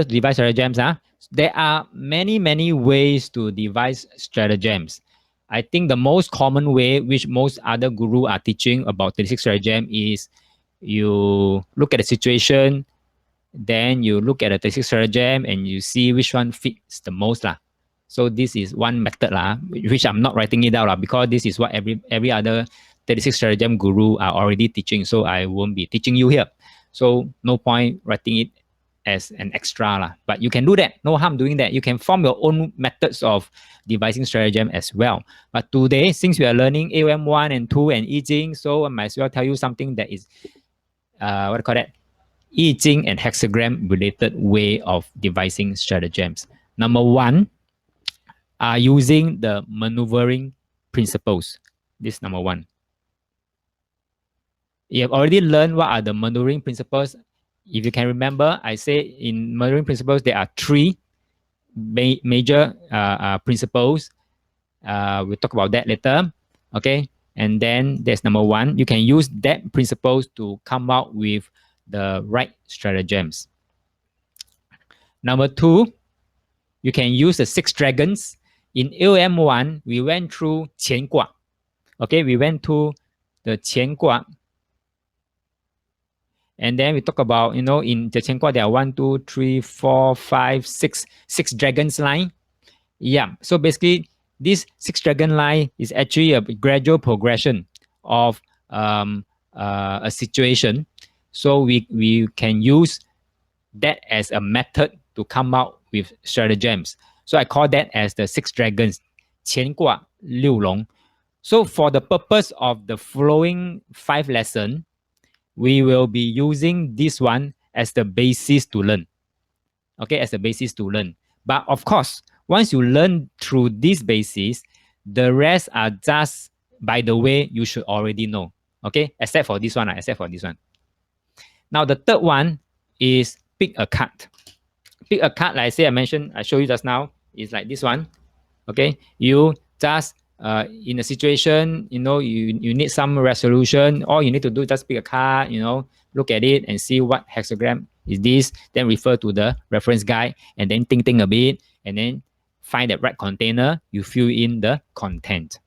methods to devise stratagems. There are many ways to devise stratagems. I think the most common way, which most other guru are teaching about 36 stratagem, is you look at the situation, then you look at the 36 stratagem and you see which one fits the most. So this is one method, which I'm not writing it out because this is what every other 36 stratagem guru are already teaching. So I won't be teaching you here. So no point writing it as an extra. But you can do that. No harm doing that. You can form your own methods of devising stratagem as well. But today, since we are learning AOM1 and 2 and I Ching, so I might as well tell you something that is, what do you call that? I Ching and hexagram related way of devising stratagems. Number one, are using the maneuvering principles. This is number one. You have already learned what are the maneuvering principles. If you can remember, I say in maneuvering principles, there are three major principles. We'll talk about that later. Okay. And then there's number one. You can use that principles to come out with the right stratagems. Number two, you can use the 6 dragons. In AOM1, we went through 乾卦. Okay, we went to the 乾卦. And then we talk about, in the 乾卦, there are 1, 2, 3, 4, 5, 6 dragons line. Yeah, so basically, this 6 dragon line is actually a gradual progression of a situation. So we can use that as a method to come out with stratagems. So I call that as the 6 dragons, 乾卦六龙. So for the purpose of the following 5 lessons, we will be using this one as the basis to learn. Okay, as the basis to learn. But of course, once you learn through this basis, the rest are just by the way you should already know. Okay, except for this one. Now the third one is pick a card. Pick a card, like I showed you just now, is like this one. Okay, you just in a situation, you need some resolution. All you need to do is just pick a card, look at it and see what hexagram is this, then refer to the reference guide and then think a bit and then find the right container, you fill in the content.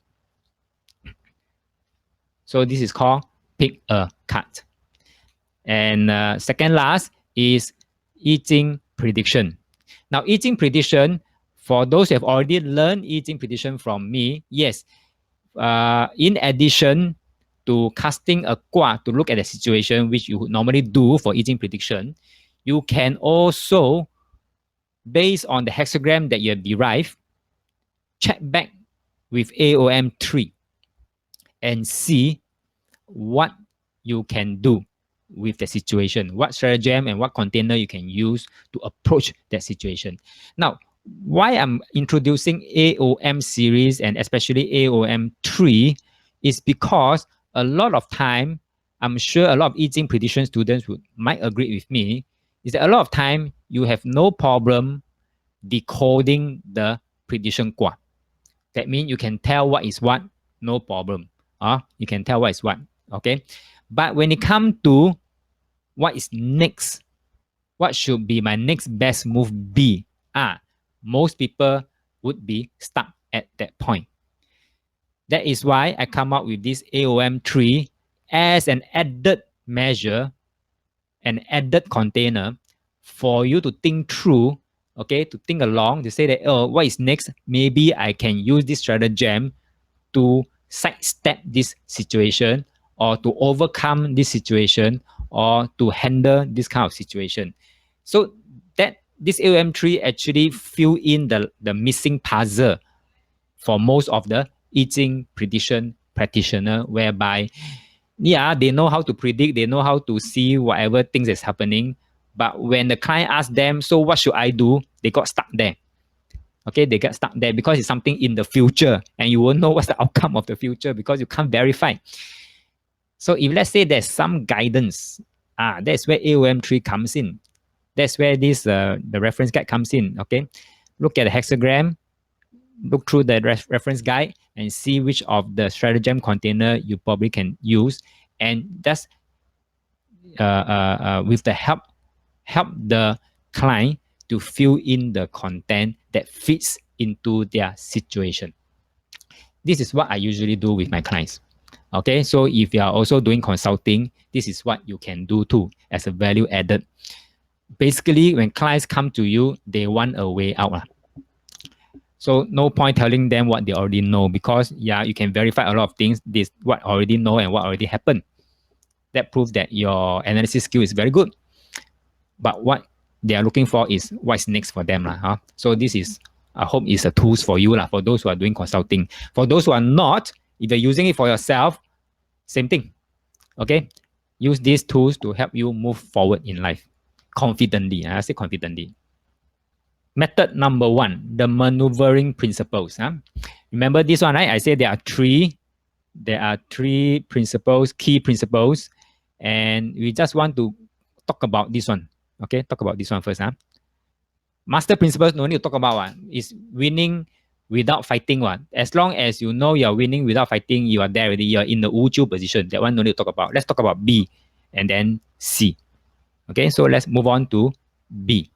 So this is called pick a card. And second last is I Ching prediction. Now, I Ching prediction, for those who have already learned I Ching prediction from me, yes, in addition to casting a卦to look at the situation, which you would normally do for I Ching prediction, you can also, based on the hexagram that you have derived, check back with AOM3 and see what you can do with the situation, what stratagem and what container you can use to approach that situation. Now, why I'm introducing AOM series and especially AOM3 is because a lot of time, I'm sure a lot of I Ching prediction students might agree with me, is that a lot of time you have no problem decoding the prediction卦. That means you can tell what is what, no problem. You can tell what is what, okay? But when it comes to what is next, what should be my next best move be? Most people would be stuck at that point. That is why I come up with this AOM3 as an added measure, an added container for you to think through, okay, to think along, to say that, what is next? Maybe I can use this stratagem to sidestep this situation or to overcome this situation or to handle this kind of situation. So that this AOM3 actually fill in the missing puzzle for most of the I Ching prediction practitioner, whereby, they know how to predict, they know how to see whatever things is happening. But when the client asks them, so what should I do? They got stuck there. Okay, they get stuck there because it's something in the future and you won't know what's the outcome of the future because you can't verify. So if let's say there's some guidance, that's where AOM3 comes in. That's where this the reference guide comes in. Okay, look at the hexagram, look through the reference guide and see which of the stratagem container you probably can use, and that's with the help the client to fill in the content that fits into their situation. This is what I usually do with my clients. Okay, so if you are also doing consulting, this is what you can do too as a value added. Basically, when clients come to you, they want a way out. So no point telling them what they already know, because yeah, you can verify a lot of things. This what already know and what already happened. That proves that your analysis skill is very good. But what they are looking for is what's next for them. Huh? So this is, I hope, is a tools for you for those who are doing consulting. For those who are not, if you're using it for yourself, same thing. Okay, use these tools to help you move forward in life confidently. I say confidently. Method number 1, the maneuvering principles. Remember this one, right? I said there are three principles, key principles, and we just want to talk about this one. Okay, talk about this one first. Master principles, no need to talk about is winning without fighting one. As long as you know you're winning without fighting, you are there already. You're in the Wuju position. That one no need to talk about. Let's talk about B and then C. Okay, so let's move on to B.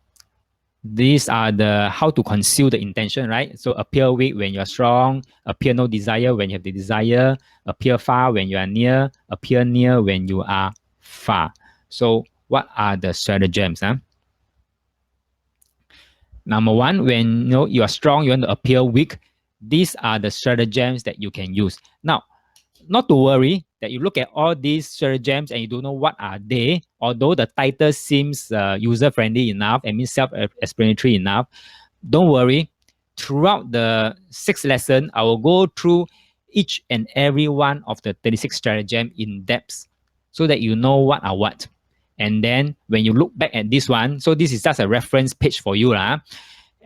These are the how to conceal the intention, right? So appear weak when you're strong, appear no desire when you have the desire, appear far when you are near, appear near when you are far. So what are the stratagems? Number 1, when you are strong, you want to appear weak. These are the stratagems that you can use. Now, not to worry that you look at all these stratagems and you don't know what are they, although the title seems user-friendly enough and means self-explanatory enough. Don't worry. Throughout the 6th lesson, I will go through each and every one of the 36 stratagem in depth so that you know what are what. And then when you look back at this one, so this is just a reference page for you.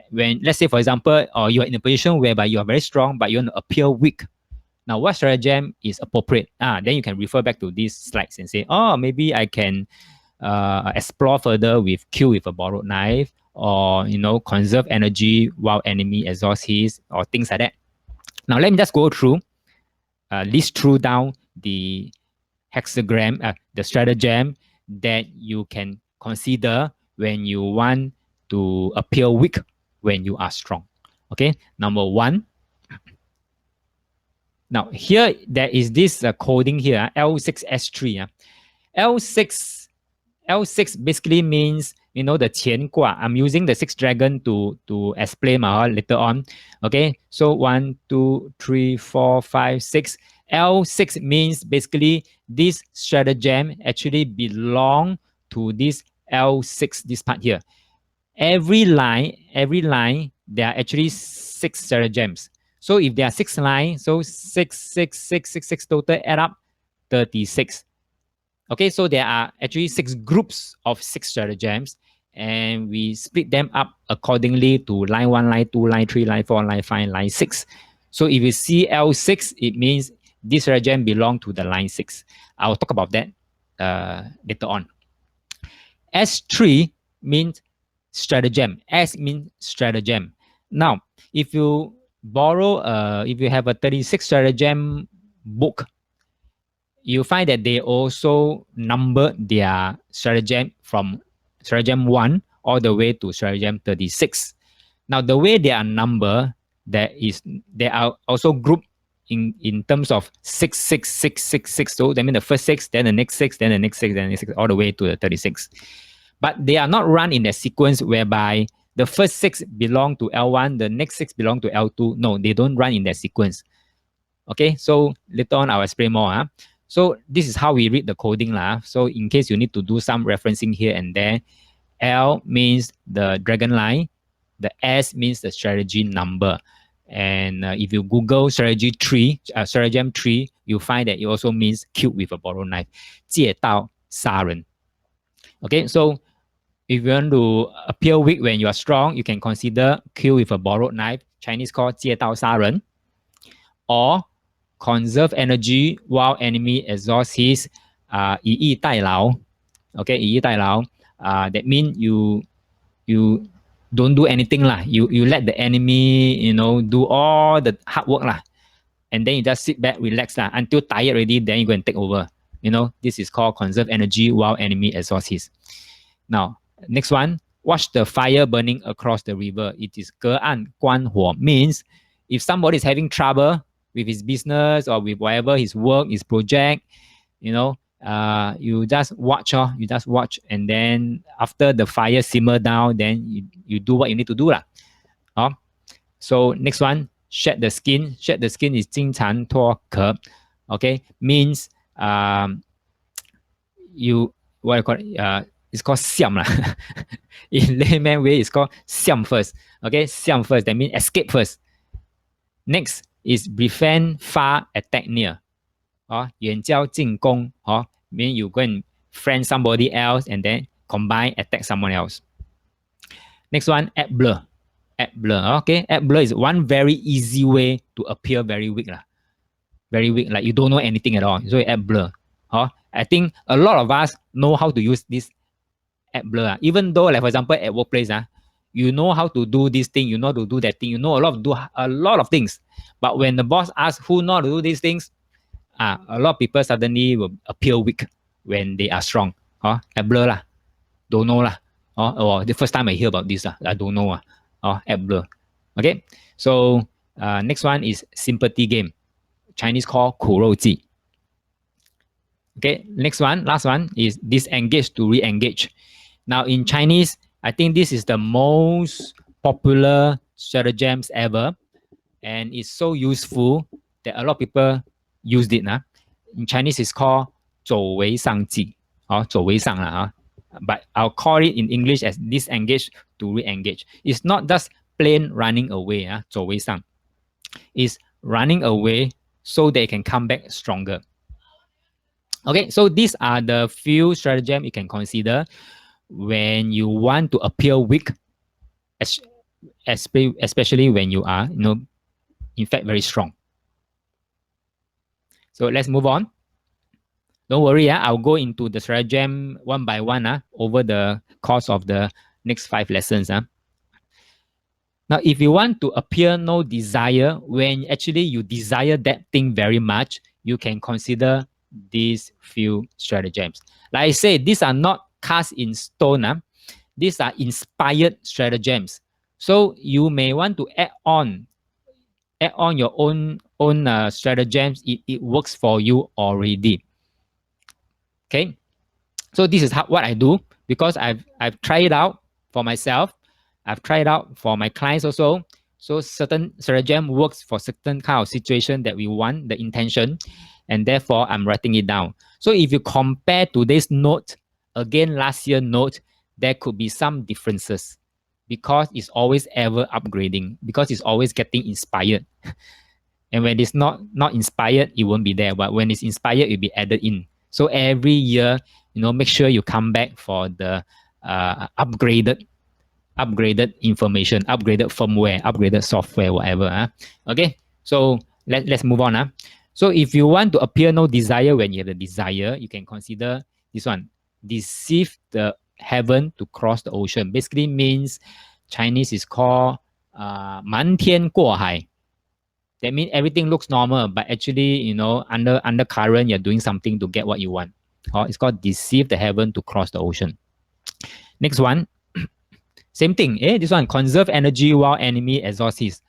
When, let's say, for example, you are in a position whereby you are very strong, but you want to appear weak. Now, what stratagem is appropriate? Then you can refer back to these slides and say, oh, maybe I can explore further with kill with a borrowed knife, or conserve energy while enemy exhausts his, or things like that. Now, let me just go through, list through down the hexagram, the stratagem that you can consider when you want to appear weak when you are strong. Okay, number 1. Now here there is this coding here, L6S3. L6 basically means the qian gua. I'm using the 6 dragon to explain later on. Okay, so 1, 2, 3, 4, 5, 6. L6 means basically this stratagem actually belong to this L6, this part here. Every line, there are actually 6 stratagems. So if there are 6 lines, so 6, 6, 6, 6, 6 total add up 36. Okay, so there are actually 6 groups of 6 stratagems, and we split them up accordingly to line 1, line 2, line 3, line 4, line 5, line 6. So if you see L6, it means this stratagem belong to the line 6. I'll talk about that later on. S3 means stratagem. S means stratagem. Now, if you if you have a 36 stratagem book, you find that they also number their stratagem from stratagem 1 all the way to stratagem 36. Now, the way they are numbered, they are also grouped in terms of 6, 6, 6, 6, 6. So that means the first 6, then the next 6, then the next 6, then the next 6, all the way to the 36. But they are not run in a sequence whereby the first 6 belong to L1, the next 6 belong to L2. No, they don't run in that sequence. Okay, so later on I'll explain more. So this is how we read the coding. So in case you need to do some referencing here and there, L means the dragon line, the S means the strategy number. And if you Google strategy 3, stratagem 3, you'll find that it also means killed with a borrowed knife. 借刀杀人. Okay, so if you want to appear weak when you are strong, you can consider kill with a borrowed knife, Chinese called 借刀杀人, or conserve energy while enemy exhausts his 以逸待劳. Okay, 以逸待劳. That means you don't do anything lah. You let the enemy do all the hard work lah, and then you just sit back, relax lah, until tired already. Then you go and take over. This is called conserve energy while enemy exhausts his. Now, next one, watch the fire burning across the river. It is 隔岸观火 means if somebody is having trouble with his business or with whatever his work, his project, you know, you just watch, you just watch, and then after the fire simmer down, then you do what you need to do lah. So next one, shed the skin. Shed the skin is 金蝉脱壳. Okay, means you what I call it, it's called siam lah. In layman way, it's called siam first. Okay, siam first. That means escape first. Next is befriend far, attack near. 远交近攻. Mean you go and friend somebody else and then combine attack someone else. Next one, act blur. Act blur. Okay, act blur is one very easy way to appear very weak lah. Very weak, like you don't know anything at all. So you act blur. I think a lot of us know how to use this act blur. Even though, like for example, at workplace, you know how to do this thing, you know how to do that thing, you know a lot of things. But when the boss asks who know how to do these things, a lot of people suddenly will appear weak when they are strong. Act blur lah. Don't know lah. Or the first time I hear about this, I don't know. Act blur. Okay. So next one is sympathy game. Chinese call 苦肉计. Okay, next one, last one is disengage to re-engage. Now in Chinese, I think this is the most popular stratagems ever, and it's so useful that a lot of people used it. In Chinese, it's called 走为上计, 走为上啦. But I'll call it in English as disengage to re-engage. It's not just plain running away, 走为上. It's running away so they can come back stronger. Okay, so these are the few stratagems you can consider when you want to appear weak, especially when you are, in fact, very strong. So let's move on. Don't worry, I'll go into the stratagem one by one over the course of the next 5 lessons. Now, if you want to appear no desire, when actually you desire that thing very much, you can consider these few stratagems. Like I say, these are not cast in stone. These are inspired stratagems. So you may want to add on your own stratagems. It works for you already. Okay. So this is what I do because I've tried it out for myself. I've tried it out for my clients also. So certain stratagem works for certain kind of situation that we want, the intention, and therefore I'm writing it down. So if you compare today's note, again last year's note, there could be some differences because it's always ever upgrading, because it's always getting inspired. And when it's not inspired, it won't be there. But when it's inspired, it'll be added in. So every year, make sure you come back for the upgraded information, upgraded firmware, upgraded software, whatever. Okay, so let's move on. So if you want to appear no desire when you have the desire, you can consider this one. Deceive the heaven to cross the ocean. Basically means Chinese is called 瞒天过海. That means everything looks normal, but actually, under current, you're doing something to get what you want. It's called deceive the heaven to cross the ocean. Next one, same thing. This one, conserve energy while enemy exhausts.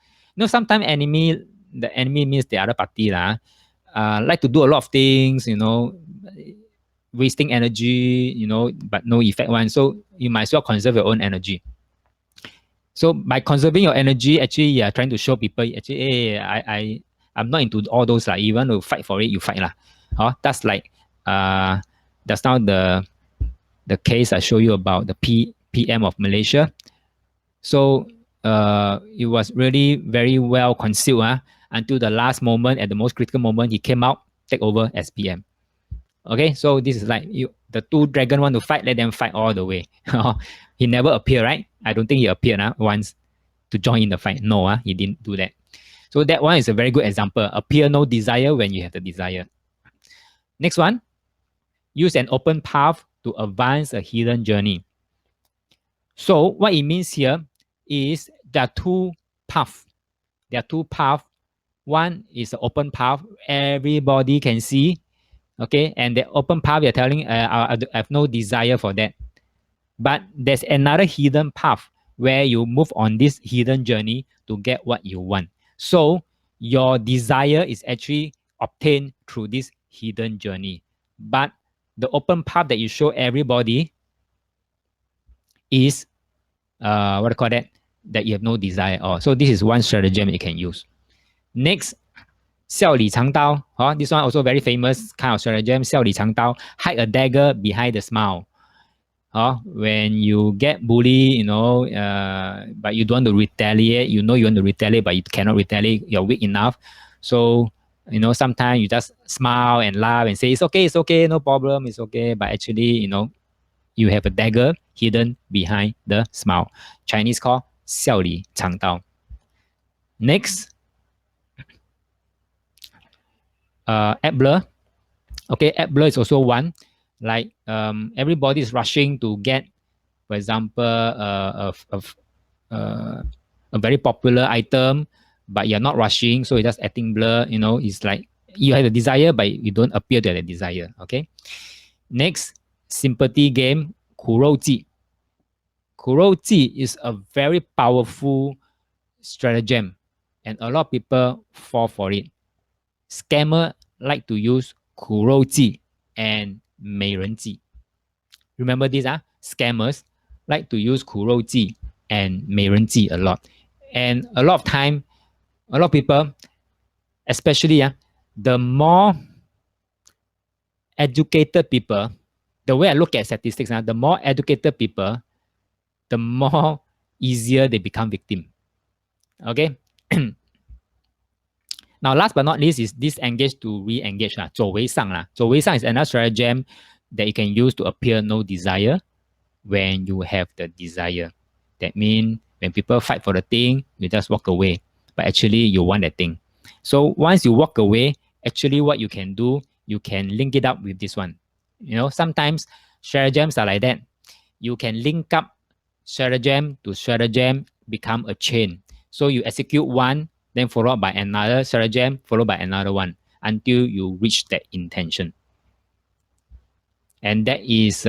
Sometimes the enemy means the other party like to do a lot of things, wasting energy, but no effect one. So you might as well conserve your own energy. So by conserving your energy, actually, you're trying to show people, actually, hey, I'm not into all those. You want to fight for it, you fight. That's like, that's now the case I show you about the PM of Malaysia. So it was really very well concealed until the last moment, at the most critical moment, he came out, take over as PM. Okay, so this is like the two dragons want to fight, let them fight all the way. He never appeared, right? I don't think he appeared once to join in the fight. No, he didn't do that. So that one is a very good example. Appear no desire when you have the desire. Next one, use an open path to advance a hidden journey. So what it means here is there are two paths. There are two paths. One is an open path. Everybody can see. Okay, and the open path, you're telling, I have no desire for that. But there's another hidden path where you move on this hidden journey to get what you want. So your desire is actually obtained through this hidden journey. But the open path that you show everybody is what do you call that? That you have no desire or so this is one stratagem you can use. Next, 笑里藏刀. This one also very famous kind of stratagem. 笑里藏刀, hide a dagger behind the smile. When you get bullied, but you don't want to retaliate, you want to retaliate, but you cannot retaliate, you're weak enough. So, sometimes you just smile and laugh and say, it's okay, no problem, it's okay. But actually, you have a dagger hidden behind the smile. Chinese called 笑里藏刀. Next, app blur. Okay, app blur is also one. Like everybody is rushing to get, for example, a very popular item, but you're not rushing, so you're just adding blur. It's like you have a desire, but you don't appear to have a desire. Okay. Next, sympathy game, 苦肉计. 苦肉计 is a very powerful stratagem, and a lot of people fall for it. Scammer like to use 苦肉计 and 美人计. Remember this, scammers like to use 苦肉计 and 美人计 a lot. And a lot of time, a lot of people, especially the more educated people, the way I look at statistics, the more educated people, the more easier they become victim. Okay. Now, last but not least is disengage to re-engage. 走为上. 走为上 is another stratagem that you can use to appear no desire when you have the desire. That means when people fight for the thing, you just walk away. But actually, you want that thing. So once you walk away, actually what you can do, you can link it up with this one. Sometimes stratagems are like that. You can link up stratagem to stratagem, become a chain. So you execute one, then followed by another stratagem, followed by another one, until you reach that intention. And that is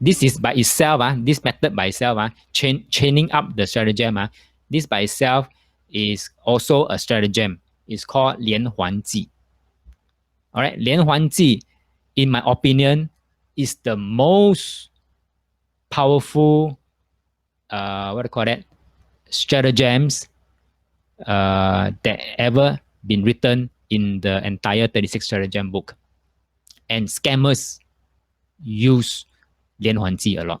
this is by itself, this method by itself, chaining up the stratagem, this by itself is also a stratagem. It's called 连环计. All right, 连环计, in my opinion, is the most powerful, what do you call that, stratagems that ever been written in the entire 36 stratagem book. And scammers use 连环计 a lot.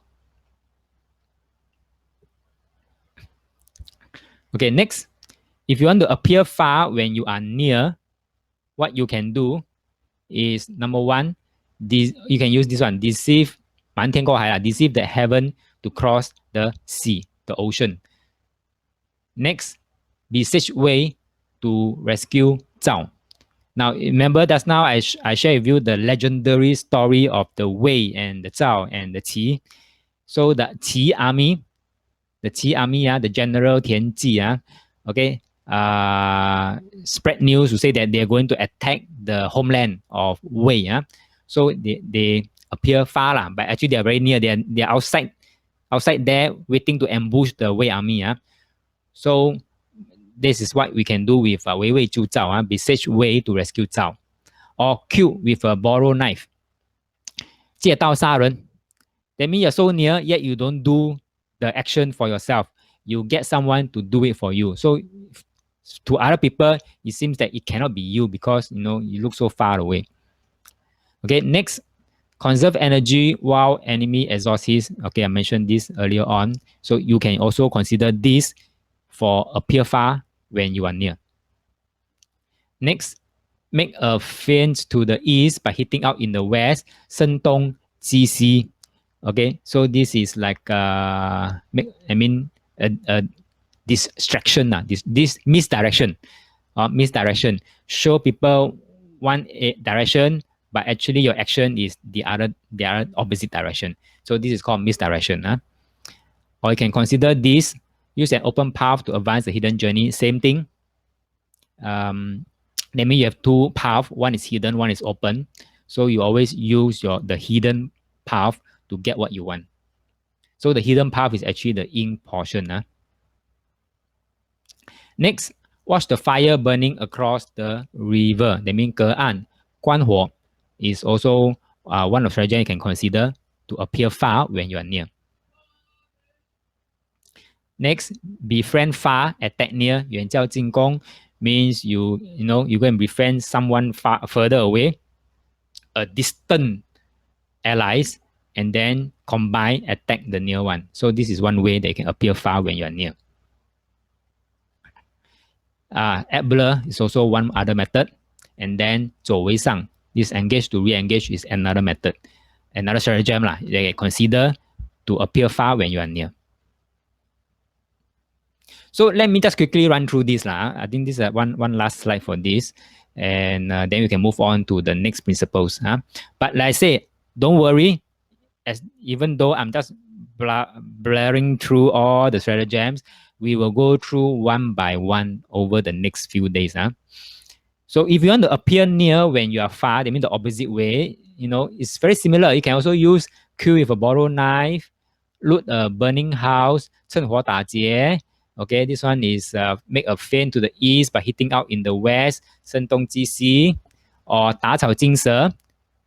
Okay, next, if you want to appear far when you are near, what you can do is number one, you can use this one, deceive 瞒天过海, deceive the heaven to cross the sea, the ocean. Next, beseech Wei to rescue Zhao. Now, remember just now I shared with you the legendary story of the Wei and the Zhao and the Qi. So the Qi army, the general Tian Ji, okay, spread news to say that they're going to attack the homeland of Wei. So they appear far, but actually they're very near. They're outside there waiting to ambush the Wei army. So this is what we can do with Wei Wei Zhu Zhao, beseech Wei to rescue Zhao. Or kill with a borrowed knife. 借刀杀人. That means you're so near, yet you don't do the action for yourself. You get someone to do it for you. So to other people, it seems that it cannot be you because you look so far away. Okay, next, conserve energy while enemy exhausts. Okay, I mentioned this earlier on. So you can also consider this for appear far when you are near. Next, make a feint to the east by hitting out in the west. 声东击西. Okay, so this is like a distraction, this misdirection. Misdirection. Show people one direction, but actually your action is the other opposite direction. So this is called misdirection. Or you can consider this, use an open path to advance the hidden journey. Same thing. That means you have two paths. One is hidden, one is open. So you always use the hidden path to get what you want. So the hidden path is actually the yin portion. Next, watch the fire burning across the river. That means 隔岸观火 is also one of the strategy you can consider to appear far when you are near. Next, befriend far, attack near. 远交近攻 means you go and befriend someone far further away, a distant allies, and then combine attack the near one. So this is one way they can appear far when you are near. Add blur is also one other method. And then 走为上, disengage to re-engage is another method. Another stratagem they consider to appear far when you are near. So let me just quickly run through this. I think this is one last slide for this. And then we can move on to the next principles. But like I say, don't worry. Even though I'm just blaring through all the stratagems, we will go through one by one over the next few days. So if you want to appear near when you are far, that means the opposite way, it's very similar. You can also use kill with a borrowed knife, loot a burning house, 趁火打劫. Okay, this one is make a feint to the east by hitting out in the west, 声东击西, or 打草惊蛇,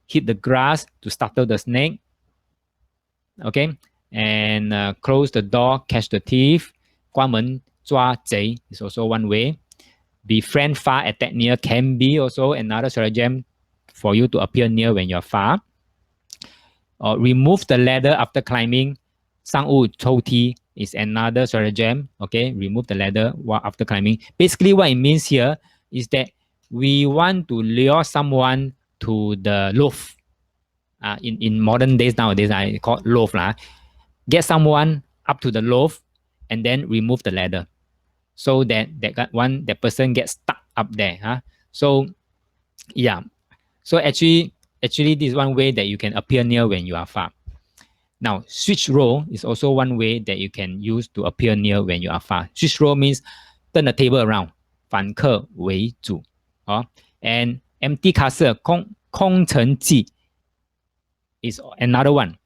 hit the grass to startle the snake. Okay, and close the door, catch the thief. 关门抓贼 is also one way. Befriend far, attack near can be also another stratagem for you to appear near when you're far. Or remove the ladder after climbing. 上屋抽梯 is another stratagem. Okay, remove the ladder after climbing. Basically, what it means here is that we want to lure someone to the loft. In modern days nowadays, I call it loft. Get someone up to the loft and then remove the ladder, so that person gets stuck up there. So yeah, so actually this is one way that you can appear near when you are far. Now, switch role is also one way that you can use to appear near when you are far. Switch role means turn the table around, 反客为主. And empty castle, 空城计 is another one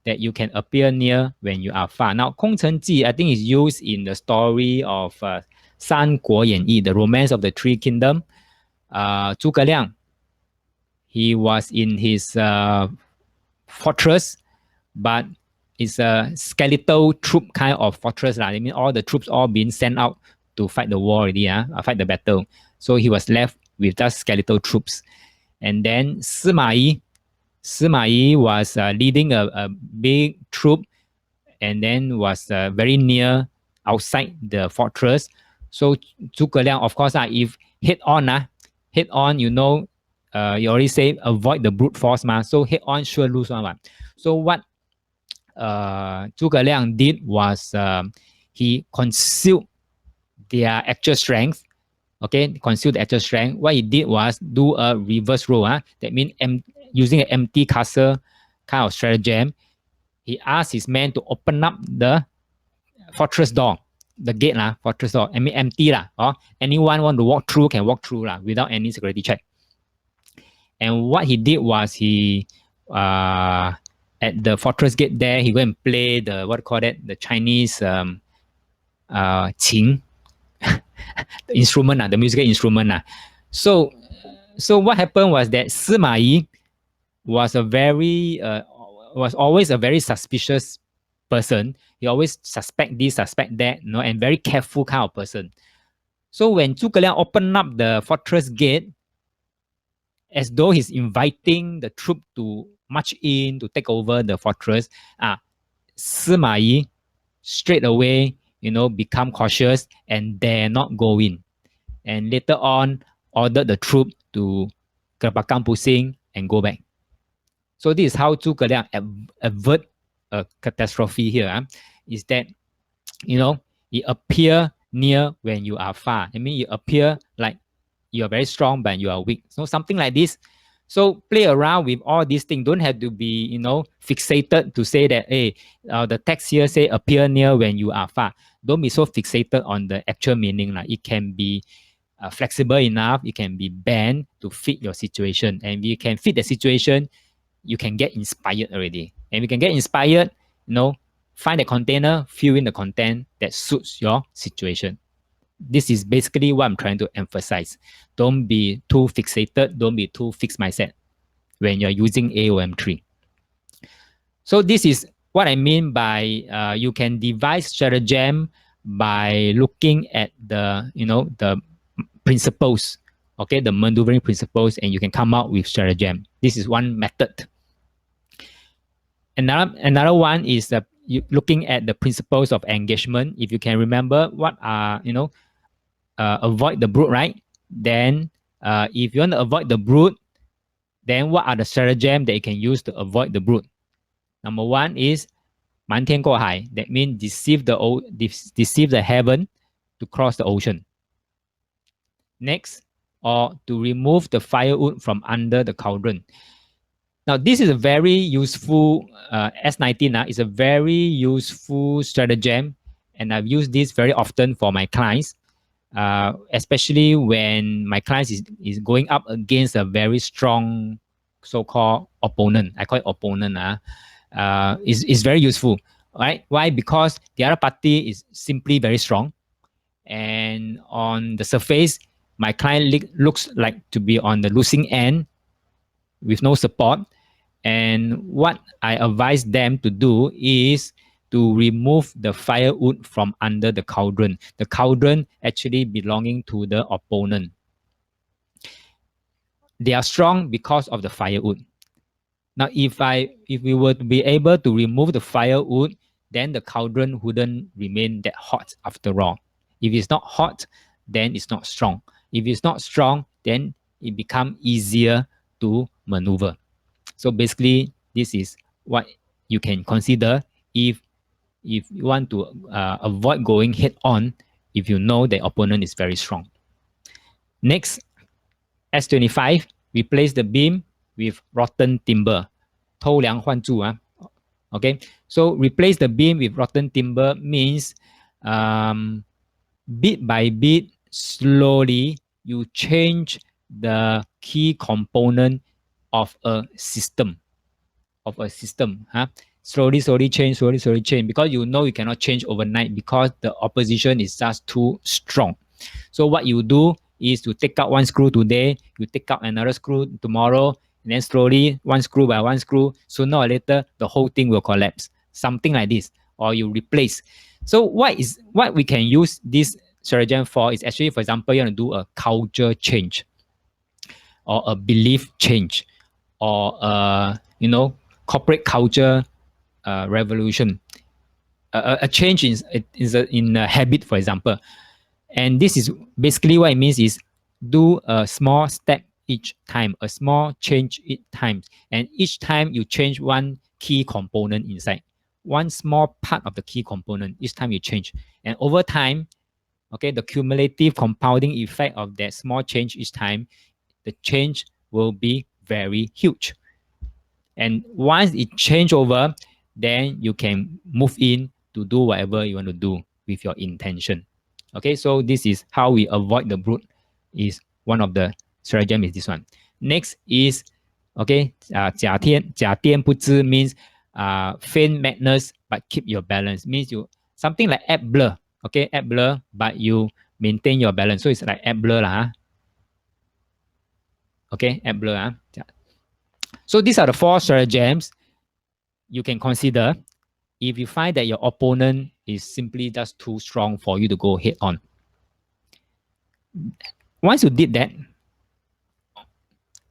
that you can appear near when you are far. Now, 空城计 I think is used in the story of 三国演义, the romance of the three kingdom. 诸葛亮, he was in his fortress, but it's a skeletal troop kind of fortress. I mean, all the troops all being sent out to fight the war already, fight the battle. So he was left with just skeletal troops. And then Sima Yi was leading a big troop, and then was very near outside the fortress. So 诸葛亮, of course, if head on, you already say avoid the brute force, so head on sure lose one. So what 诸葛亮 did was he concealed their actual strength. Okay, concealed the actual strength. What he did was do a reverse roll. That means using an empty castle kind of stratagem. He asked his men to open up the fortress door, the gate, fortress door. I mean empty. Anyone want to walk through can walk through without any security check. And what he did was he at the fortress gate there, he go and play the Chinese qing, the instrument, the musical instrument. So what happened was that Sima Yi was always a very suspicious person. He always suspect this, suspect that, and very careful kind of person. So when 诸葛亮opened up the fortress gate, as though he's inviting the troop to march in to take over the fortress, Sima Yi straight away, become cautious and dare not go in. And later on, ordered the troop to ke belakang pusing and go back. So this is how 诸葛亮avert a catastrophe here. Is that, you appear near when you are far. I mean, you appear like you are very strong, but you are weak. So something like this. So play around with all these things. Don't have to be, fixated to say that, hey, the text here say appear near when you are far. Don't be so fixated on the actual meaning. It can be flexible enough. It can be bent to fit your situation. And if you can fit the situation, you can get inspired already. And if you can get inspired, find a container, fill in the content that suits your situation. This is basically what I'm trying to emphasize. Don't be too fixated, don't be too fixed mindset when you're using AOM3. So this is what I mean by you can devise stratagem by looking at the principles, okay, the maneuvering principles, and you can come out with stratagem. This is one method. Another one is looking at the principles of engagement. If you can remember what are avoid the brute, right? Then if you want to avoid the brute, then what are the stratagem that you can use to avoid the brute? Number one is 瞒天过海. That means deceive the heaven to cross the ocean. Next, or to remove the firewood from under the cauldron. Now, this is a very useful S19 is a very useful stratagem, and I've used this very often for my clients, especially when my clients is going up against a very strong so-called opponent. I call it opponent. Is very useful, right? Why? Because the other party is simply very strong, and on the surface, my client looks like to be on the losing end with no support. And what I advise them to do is to remove the firewood from under the cauldron. The cauldron actually belonging to the opponent. They are strong because of the firewood. Now, if we were to be able to remove the firewood, then the cauldron wouldn't remain that hot after all. If it's not hot, then it's not strong. If it's not strong, then it becomes easier to maneuver. So basically, this is what you can consider if you want to avoid going head on if you know the opponent is very strong. Next, S25, replace the beam with rotten timber. 偷梁换柱 Okay, so replace the beam with rotten timber means bit by bit, slowly, you change the key component of a system. Slowly change, because you know you cannot change overnight because the opposition is just too strong. So what you do is to take out one screw today, you take out another screw tomorrow, and then slowly, one screw by one screw, sooner or later, the whole thing will collapse. Something like this, or you replace. So what we can use this stratagem for is actually, for example, you want to do a culture change, or a belief change, or corporate culture revolution, a change in a habit, for example. And this is basically what it means is do a small step each time, a small change each time. And each time you change one key component inside, one small part of the key component, each time you change. And over time, okay, the cumulative compounding effect of that small change each time, the change will be very huge. And once it change over, then you can move in to do whatever you want to do with your intention. Okay, so this is how we avoid the brute. Is one of the stratagem is this one. Next is, okay, 假癫不知 means feign madness but keep your balance. Means you something like act blur. Okay, act blur, but you maintain your balance. So it's like act blur lah. Okay, act blur. So these are the 4 stratagems you can consider if you find that your opponent is simply just too strong for you to go head on. Once you did that,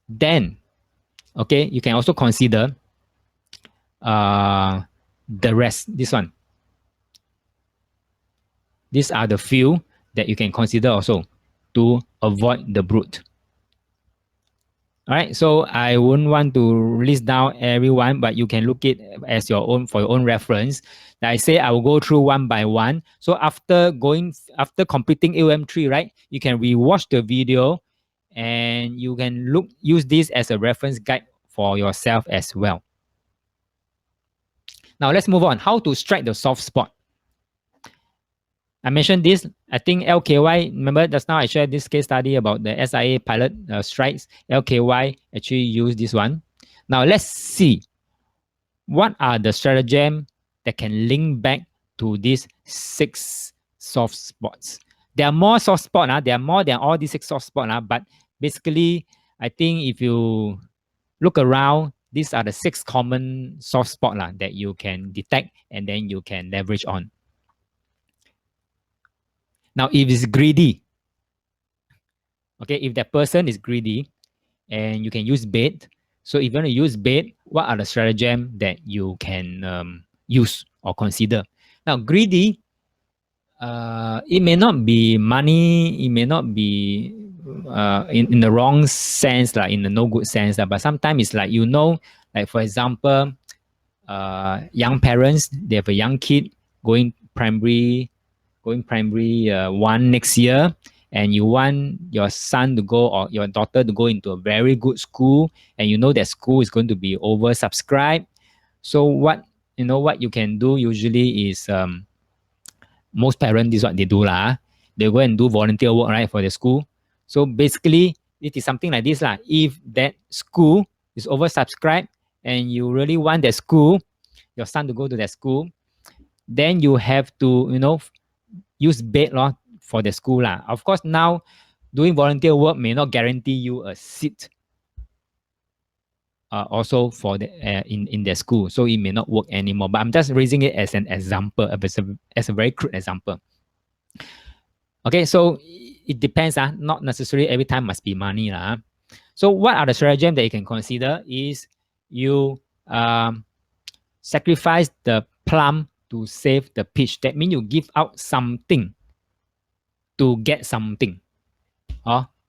then, okay, you can also consider the rest, this one. These are the few that you can consider also to avoid the brute. All right, so I wouldn't want to list down everyone, but you can look it as your own for your own reference. Like I say, I will go through one by one. So after completing AOM3, right, you can rewatch the video and you can use this as a reference guide for yourself as well. Now let's move on. How to strike the soft spot. I mentioned this, I think LKY, remember just now I shared this case study about the SIA pilot strikes. LKY actually used this one. Now let's see what are the stratagem that can link back to these 6 soft spots. There are more soft spots, there are more than all these 6 soft spots, but basically, I think if you look around, these are the 6 common soft spots that you can detect and then you can leverage on. Now, if it's greedy, okay, if that person is greedy and you can use bait, so if you want to use bait, what are the stratagems that you can use or consider? Now, greedy, it may not be money, it may not be in the wrong sense, like in the no good sense, but sometimes it's like, like for example, young parents, they have a young kid going primary 1 next year, and you want your son to go or your daughter to go into a very good school, and you know that school is going to be oversubscribed. So what you can do usually is, most parents, this is what they do lah. They go and do volunteer work, right, for the school. So basically, it is something like this lah. If that school is oversubscribed and you really want that school, your son to go to that school, then you have to use bait for the school lah. Of course, now doing volunteer work may not guarantee you a seat. Also for the in their school, so it may not work anymore. But I'm just raising it as an example, as a very crude example. Okay, so it depends. Not necessarily every time must be money lah. So what are the stratagems that you can consider is you sacrifice the plum to save the peach. That means you give out something to get something.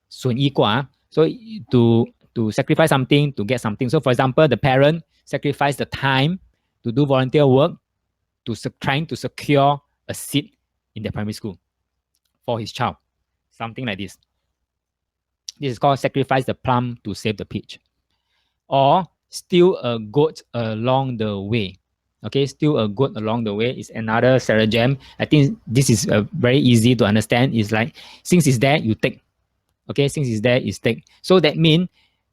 损益卦. So to sacrifice something to get something. So for example, the parent sacrifice the time to do volunteer work to trying to secure a seat in the primary school for his child. Something like this. This is called sacrifice the plum to save the peach. Or steal a goat along the way. Okay, steal a goat along the way is another stratagem. I think this is very easy to understand. It's like, since it's there, you take. Okay, since it's there, it's take. So that means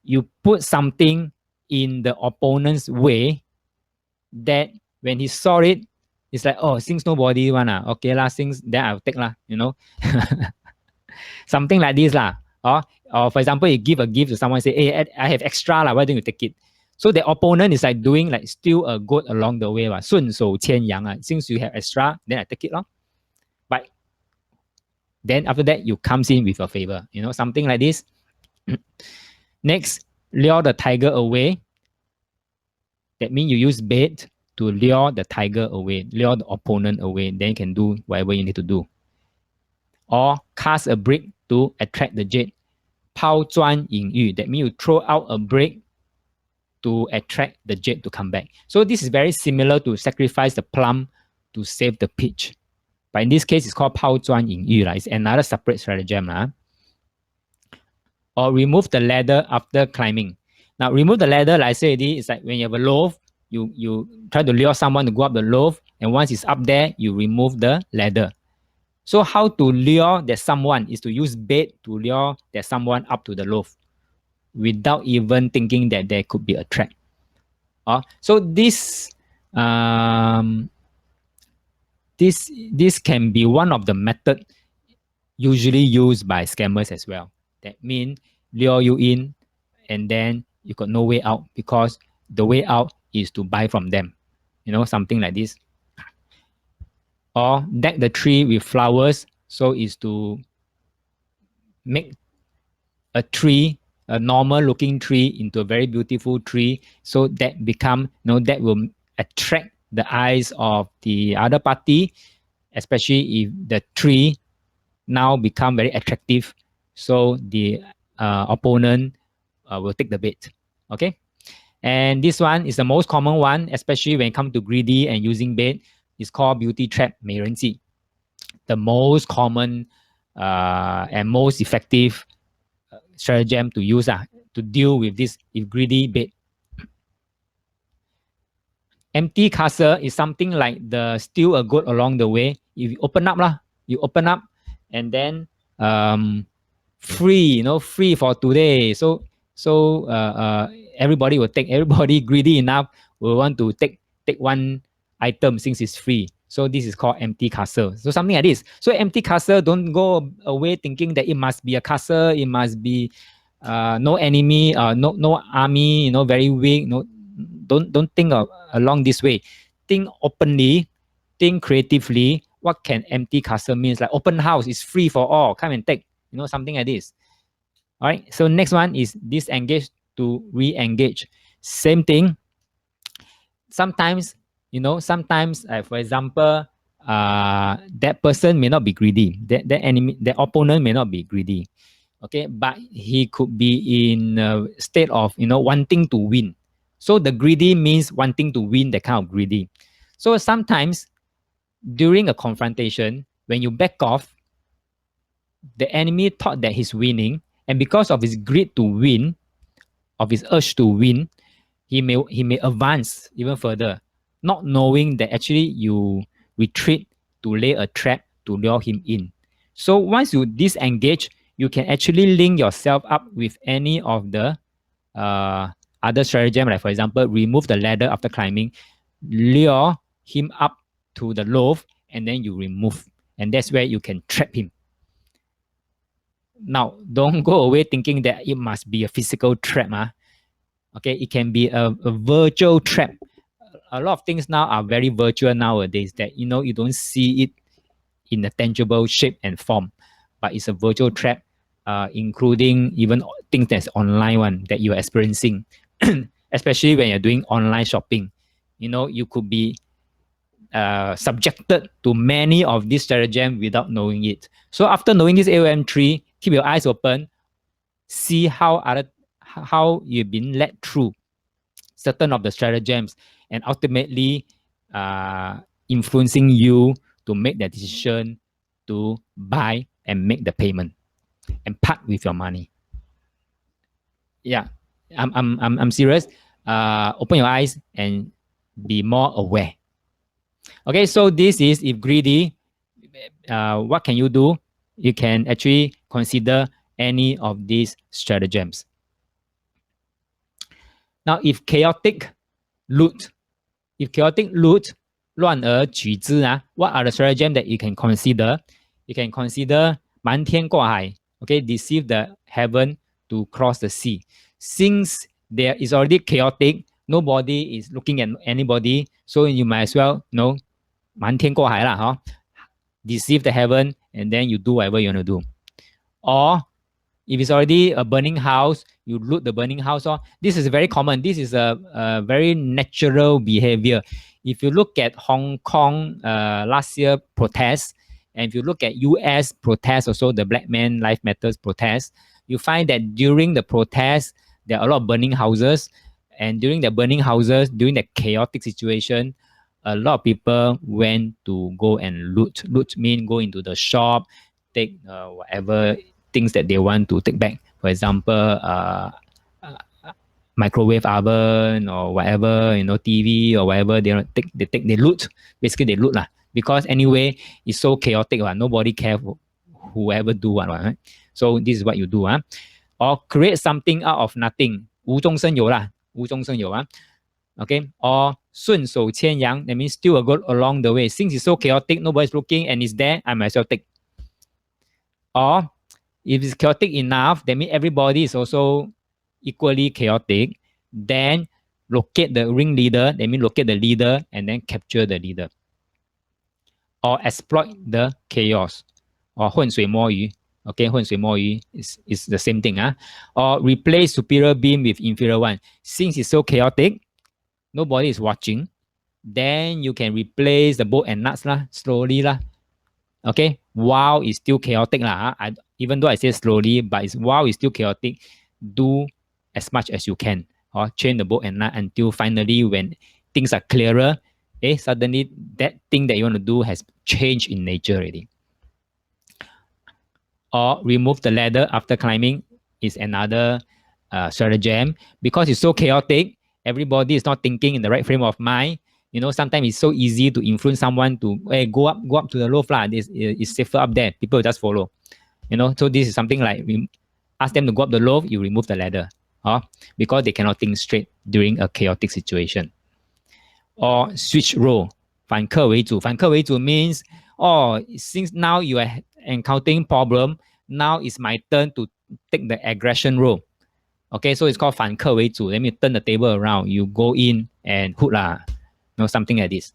you put something in the opponent's way that when he saw it, it's like, oh, since nobody wanna, okay lah, since then I'll take lah, something like this lah. Or for example, you give a gift to someone, say, hey, I have extra lah, why don't you take it? So the opponent is like doing like steal a goat along the way, 顺手牵羊. Since you have extra, then I take it lor. But then after that, you comes in with a favor, something like this. Next, lure the tiger away. That means you use bait to lure the tiger away, lure the opponent away. Then you can do whatever you need to do. Or cast a brick to attract the jade. 抛砖引玉. That means you throw out a brick to attract the jade to come back. So this is very similar to sacrifice the plum to save the peach. But in this case, it's called 抛砖引玉. It's another separate stratagem. Or remove the ladder after climbing. Now, remove the ladder, like I said, it's like when you have a loaf, you try to lure someone to go up the loaf, and once it's up there, you remove the ladder. So how to lure that someone is to use bait to lure that someone up to the loaf without even thinking that there could be a trap. So this can be one of the methods usually used by scammers as well. That means lure you in and then you got no way out, because the way out is to buy from them. Something like this. Or deck the tree with flowers, so is to make a tree, a normal looking tree, into a very beautiful tree, so that that will attract the eyes of the other party, especially if the tree now become very attractive, so the opponent will take the bait. Okay, and this one is the most common one, especially when it comes to greedy and using bait. It's called beauty trap 美人计. The most common and most effective stratagem to use to deal with this greedy bait. Empty castle is something like the steal a goat along the way. If you open up and then free for today. So everybody will take. Everybody greedy enough will want to take one item since it's free. So this is called empty castle. So something like this. So empty castle, don't go away thinking that it must be a castle, it must be no enemy, no army, very weak. No, don't think of along this way. Think openly, think creatively. What can empty castle means? Like open house is free for all. Come and take. Something like this. All right. So next one is disengage to re-engage. Same thing. Sometimes, for example, that person may not be greedy. That enemy, that opponent may not be greedy. Okay, but he could be in a state of wanting to win. So the greedy means wanting to win, that kind of greedy. So sometimes during a confrontation, when you back off, the enemy thought that he's winning, and because of his greed to win, of his urge to win, he may advance even further, not knowing that actually you retreat to lay a trap to lure him in. So once you disengage, you can actually link yourself up with any of the other stratagem, like for example, remove the ladder after climbing, lure him up to the loaf, and then you remove, and that's where you can trap him. Now, don't go away thinking that it must be a physical trap. Okay, it can be a virtual trap. A lot of things now are very virtual nowadays that you don't see it in a tangible shape and form, but it's a virtual trap, including even things that's online one that you're experiencing, especially when you're doing online shopping. You could be subjected to many of these stratagems without knowing it. So after knowing this AOM3, keep your eyes open, see how you've been led through certain of the stratagems, and ultimately influencing you to make the decision to buy and make the payment and part with your money. Yeah, I'm serious. Open your eyes and be more aware. Okay, so this is if greedy. What can you do? You can actually consider any of these stratagems. Now, if chaotic loot, 乱而取之 what are the stratagems that you can consider? You can consider 瞒天过海, okay, deceive the heaven to cross the sea. Since there is already chaotic, nobody is looking at anybody, so you might as well, 瞒天过海啦, deceive the heaven, and then you do whatever you want to do. Or if it's already a burning house, you loot the burning house. This is very common. This is a very natural behavior. If you look at Hong Kong last year protests, and if you look at US protests, also the Black Men Life Matters protests, you find that during the protests, there are a lot of burning houses. And during the burning houses, during the chaotic situation, a lot of people went to go and loot. Loot means go into the shop, take whatever things that they want to take back. For example, microwave oven or whatever, TV or whatever, they loot. Basically, they loot lah. Because anyway, it's so chaotic. Nobody cares whoever do what. Right? So this is what you do. Or create something out of nothing. 无中生有啦，无中生有啊。Okay, or 顺手牵羊, that means still go along the way. Since it's so chaotic, nobody's looking and it's there, I might as well take. Or if it's chaotic enough, that means everybody is also equally chaotic. Then locate the ringleader, that means locate the leader and then capture the leader. Or exploit the chaos. Or 浑水摸鱼. Okay, 浑水摸鱼 is the same thing. Or replace superior beam with inferior one. Since it's so chaotic, nobody is watching, then you can replace the bolt and nuts slowly. Okay, while it's still chaotic. Even though I say slowly, but while it's still chaotic, do as much as you can. Or chain the bolt and nut until finally when things are clearer, suddenly that thing that you want to do has changed in nature already. Or remove the ladder after climbing is another stratagem. Because it's so chaotic, everybody is not thinking in the right frame of mind. Sometimes it's so easy to influence someone to go up to the roof. It's safer up there. People just follow. So this is something like we ask them to go up the roof, you remove the ladder. Because they cannot think straight during a chaotic situation. Or switch role. 反客为主。反客为主 means, oh, since now you are encountering problem, now it's my turn to take the aggression role. Okay, so it's called 反客为主. Let me turn the table around. You go in and hoot lah. Something like this.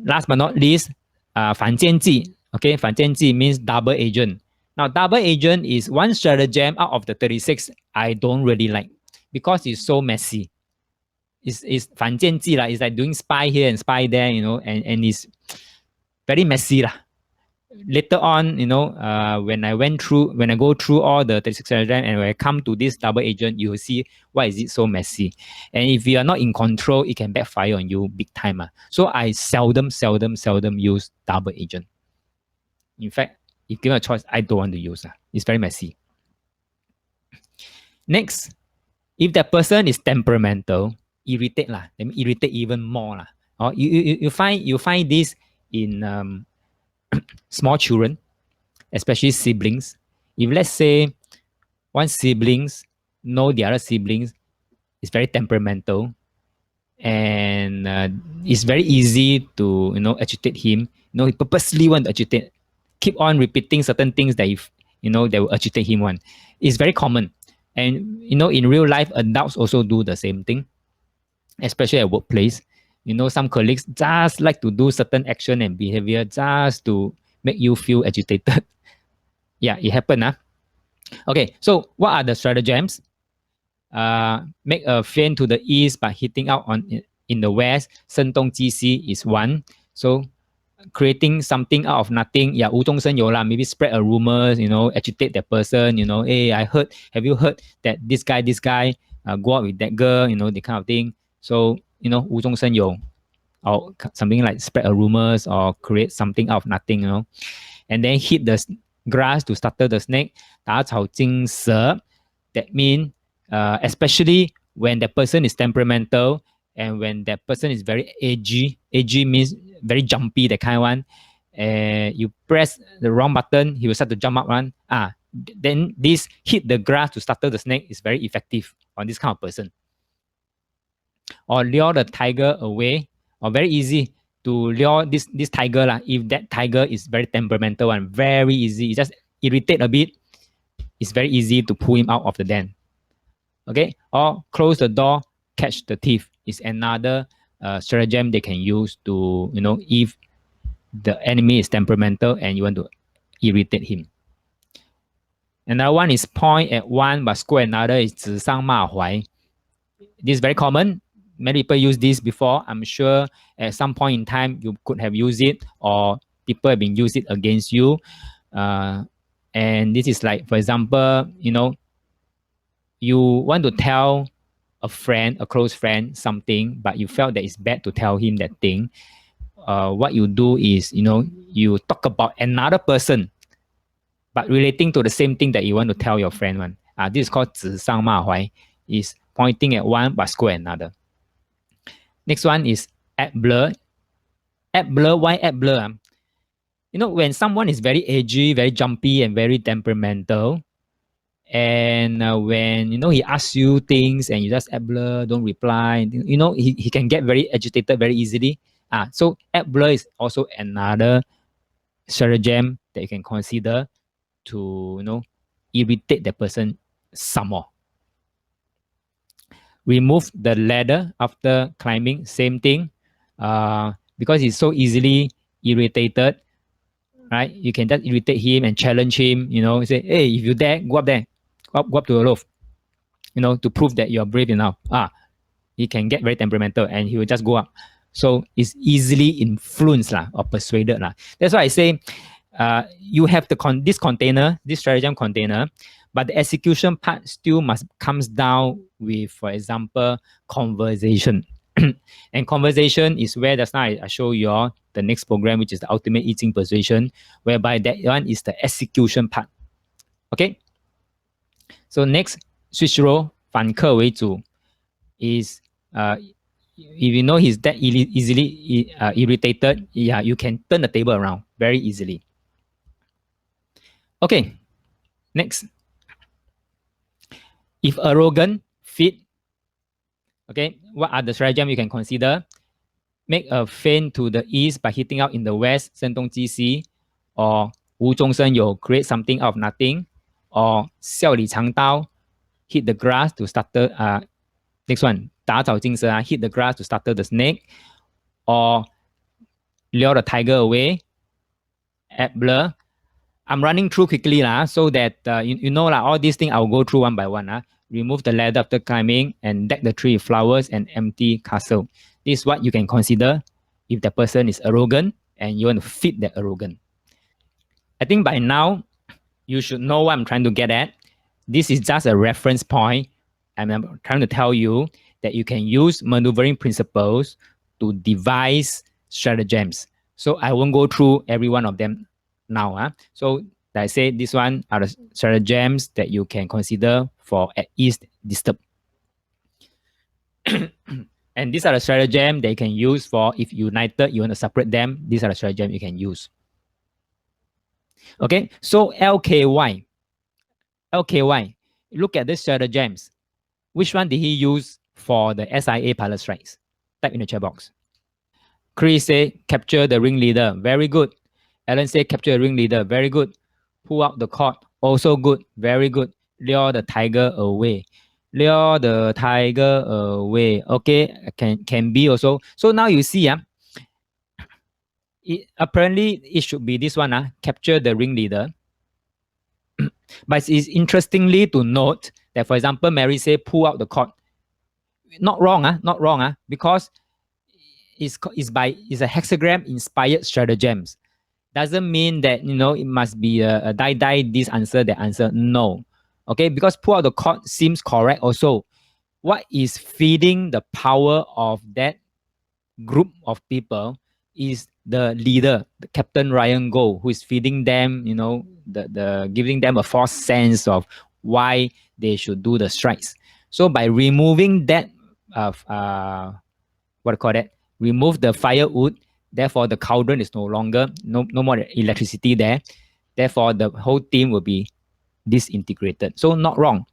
Last but not least, 反间计. Okay, 反间计 means double agent. Now, double agent is one stratagem out of the 36 I don't really like because it's so messy. It's 反间计 lah. It's like doing spy here and spy there, and it's very messy lah. Later on, when I go through all the 36 stratagem and when I come to this double agent, you will see why is it so messy. And if you are not in control, it can backfire on you big time. So I seldom use double agent. In fact, if given a choice, I don't want to use. It's very messy. Next, if that person is temperamental, irritate lah. Let me irritate even more lah. Or you find this in small children, especially siblings. If let's say one siblings know the other siblings is very temperamental, and it's very easy to agitate him. He purposely want to agitate, keep on repeating certain things that that will agitate him. One, it's very common, and in real life, adults also do the same thing, especially at workplace. Some colleagues just like to do certain action and behavior just to make you feel agitated. Yeah, it happened. Okay, so what are the stratagems? Make a feint to the east by hitting out in the west. 声东击西 is one. So creating something out of nothing. Yeah, 无中生有 lah. Maybe spread a rumors, agitate that person. Hey, have you heard that this guy go out with that girl? The kind of thing. So 无中生有, or something like spread a rumors or create something out of nothing. And then hit the grass to startle the snake. 打草惊蛇. That means especially when the person is temperamental and when that person is very edgy. Edgy means very jumpy, that kind of one. You press the wrong button, he will start to jump up one. Then this hit the grass to startle the snake is very effective on this kind of person. Or lure the tiger away, or very easy to lure this tiger lah. If that tiger is very temperamental and very easy, you just irritate a bit, it's very easy to pull him out of the den. Okay, or close the door, catch the thief is another stratagem they can use to, if the enemy is temperamental and you want to irritate him. Another one is point at one but score another is 指桑骂槐. This is very common. Many people use this before. I'm sure at some point in time you could have used it, or people have been used it against you. And this is like, for example, you want to tell a friend, a close friend, something, but you felt that it's bad to tell him that thing. What you do is, you talk about another person, but relating to the same thing that you want to tell your friend. One. This is called 指桑骂槐, is pointing at one but score another. Next one is add blur. Add blur, why add blur? When someone is very edgy, very jumpy, and very temperamental, and when he asks you things and you just add blur, don't reply, he can get very agitated very easily. So add blur is also another stratagem that you can consider to irritate the person some more. Remove the ladder after climbing, same thing. Because he's so easily irritated, right? You can just irritate him and challenge him, say, hey, if you dare, go up there, go up to the roof, to prove that you're brave enough. He can get very temperamental and he will just go up. So it's easily influenced or persuaded. That's why I say you have this container, this stratagem container, but the execution part still comes down with, for example, conversation. And conversation is where just now I show you all the next program, which is the ultimate eating persuasion, whereby that one is the execution part. Okay. So next, switch role, 反客为主 is if you know he's that easily irritated, yeah, you can turn the table around very easily. Okay, next. If arrogant, fit. Okay, what are the strategies you can consider? make a feint to the east by hitting out in the west, 声东击西, or 无中生有 create something out of nothing, or 笑里藏刀 hit the grass to startle next one 打草惊蛇 hit the grass to startle the snake, or lure the tiger away, add blur. I'm running through quickly so that you know all these things I'll go through one by one. Remove the ladder after climbing and deck the tree with flowers and empty castle. This is what you can consider if the person is arrogant and you want to fit that arrogant. I think by now you should know what I'm trying to get at. This is just a reference point. And I'm trying to tell you that you can use maneuvering principles to devise stratagems. So I won't go through every one of them now. So like I say, this one are the stratagems that you can consider for at east disturb. And these are the stratagems that you can use for if united, you want to separate them. These are the stratagems you can use. Okay, so LKY. Look at the stratagems. Which one did he use for the SIA pilot strikes? Type in the chat box. Chris say capture the ringleader. Very good. Alan say capture the ringleader. Very good. Pull out the cord. Also good. Very good. Lure the tiger away. Lure the tiger away. Okay, can be also. So now you see, apparently it should be this one, capture the ringleader. But it's interestingly to note that, for example, Mary say pull out the cord. Not wrong, because it's a hexagram inspired stratagems. Doesn't mean that it must be a die this answer that answer. No, okay, because pull out the cord seems correct also. What is feeding the power of that group of people is the leader, the Captain Ryan Go, who is feeding them, the giving them a false sense of why they should do the strikes. So by removing that, remove the firewood, therefore the cauldron is no more electricity there. Therefore, the whole team will be disintegrated. So not wrong.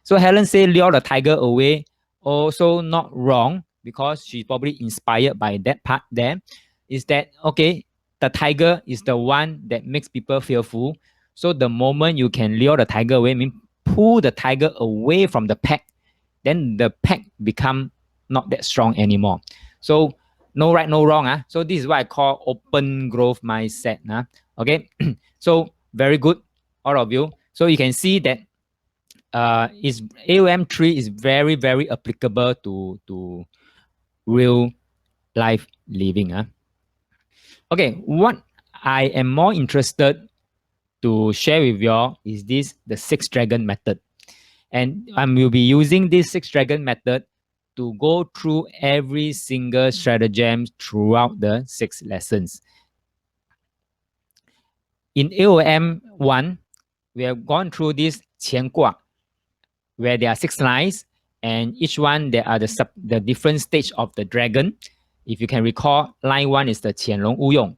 So Helen say lure the tiger away. Also not wrong, because she's probably inspired by that part there. Is that, okay, the tiger is the one that makes people fearful. So the moment you can lure the tiger away, mean pull the tiger away from the pack, then the pack become not that strong anymore. So no right, no wrong. So this is what I call open growth mindset. Okay, so very good, all of you. So you can see that is AOM3 is very, very applicable to real life living. Okay, what I am more interested to share with you all is the 6 dragon method. And I will be using this 6 dragon method to go through every single stratagem throughout the 6 lessons. In AOM1, we have gone through this 乾卦, where there are 6 lines, and each one there are the different stage of the dragon. If you can recall, line 1 is the 潜龙勿用,